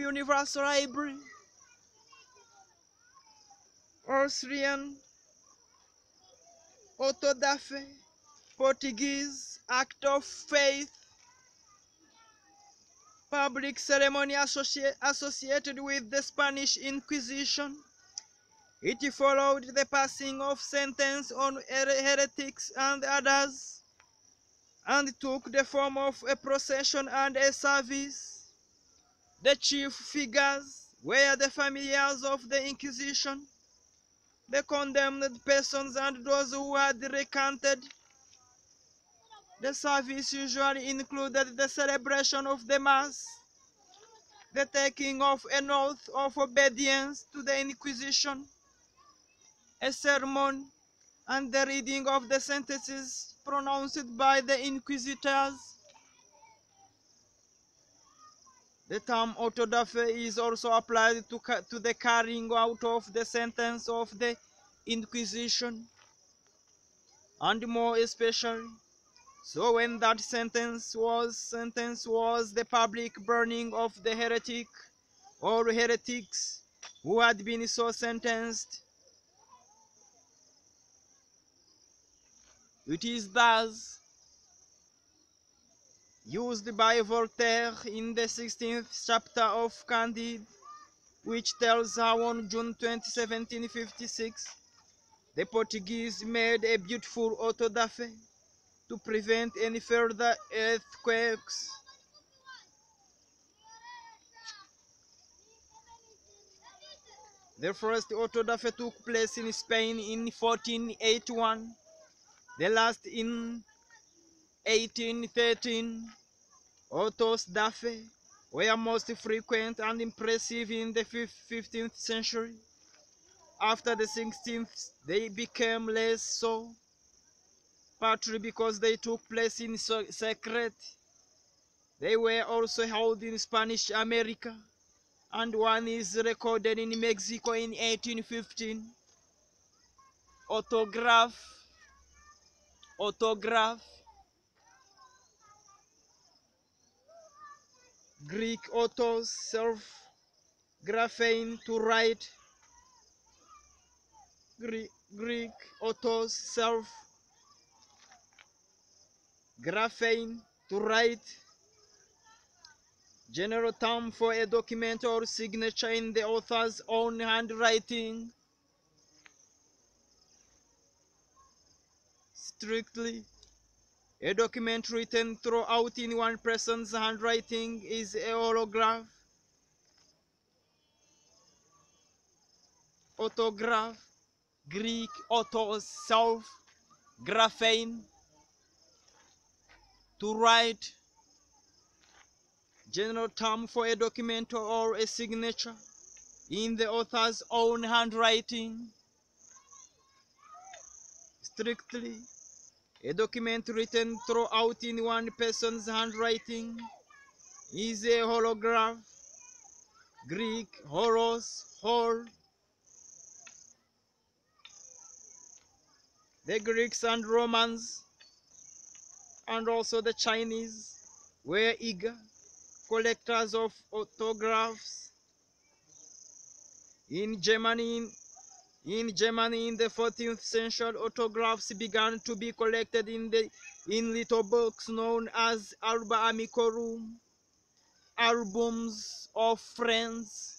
Universal Library, Austrian Auto da Fe, Portuguese Act of Faith, public ceremony associated with the Spanish Inquisition. It followed the passing of sentence on heretics and others, and took the form of a procession and a service. The chief figures were the familiars of the Inquisition, the condemned persons, and those who had recanted. The service usually included the celebration of the Mass, the taking of an oath of obedience to the Inquisition, a sermon, and the reading of the sentences pronounced by the inquisitors. The term auto da fe is also applied to the carrying out of the sentence of the Inquisition, and more especially so when that sentence was the public burning of the heretic or heretics who had been so sentenced. It is thus used by Voltaire in the 16th chapter of Candide, which tells how on June 20, 1756, the Portuguese made a beautiful auto da fe to prevent any further earthquakes. The first auto da fe took place in Spain in 1481, the last in 1813. Autos da fe were most frequent and impressive in the 15th century. After the 16th, they became less so, partly because they took place in secret. They were also held in Spanish America, and one is recorded in Mexico in 1815. Autograph, Greek autos, self, graphein, to write, Greek autos, self, graphein, to write, general term for a document or signature in the author's own handwriting. Strictly, a document written throughout in one person's handwriting is a holograph. Autograph, Greek autos, self, graphein, to write, general term for a document or a signature in the author's own handwriting. Strictly, a document written throughout in one person's handwriting is a holograph. Greek, horos, hol. The Greeks and Romans, and also the Chinese, were eager collectors of autographs. In Germany in the 14th century, autographs began to be collected in little books known as alba amicorum, albums of friends.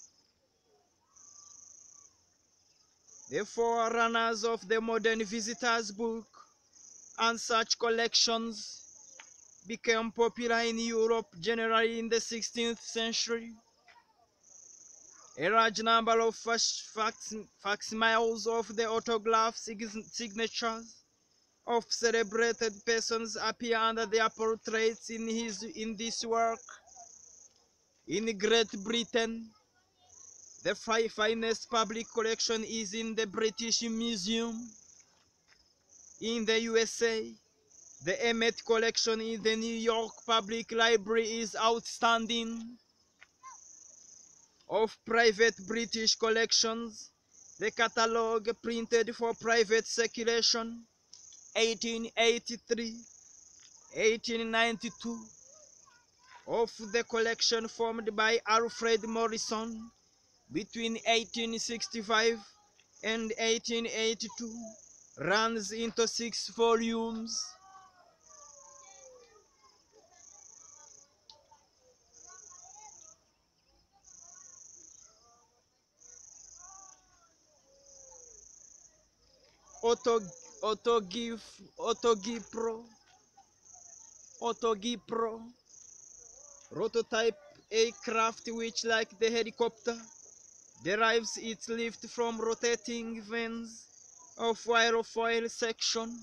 The forerunners of the modern visitors book and such collections became popular in Europe generally in the 16th century. A large number of facsimiles of the autograph signatures of celebrated persons appear under their portraits in this work. In Great Britain, the finest public collection is in the British Museum. In the USA, the Emmett collection in the New York Public Library is outstanding. Of private British collections, the catalogue printed for private circulation 1883, 1892, of the collection formed by Alfred Morrison between 1865 and 1882 runs into 6 volumes. Autogipro prototype aircraft, which, like the helicopter, derives its lift from rotating vanes of aerofoil section.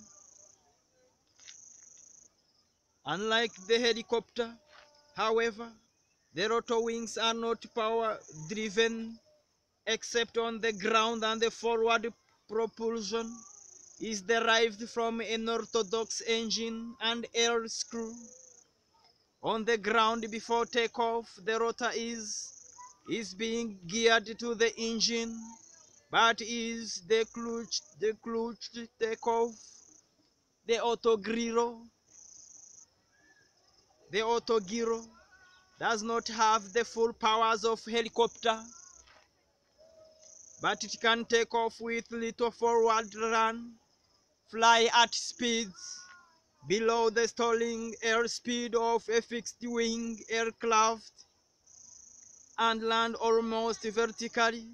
Unlike the helicopter, however, the rotor wings are not power-driven except on the ground, and the forward propulsion is derived from an orthodox engine and air screw. On the ground before takeoff, the rotor is being geared to the engine, but is the clutch takeoff. The autogyro does not have the full powers of helicopter, but it can take off with little forward run, fly at speeds below the stalling airspeed of a fixed-wing aircraft, and land almost vertically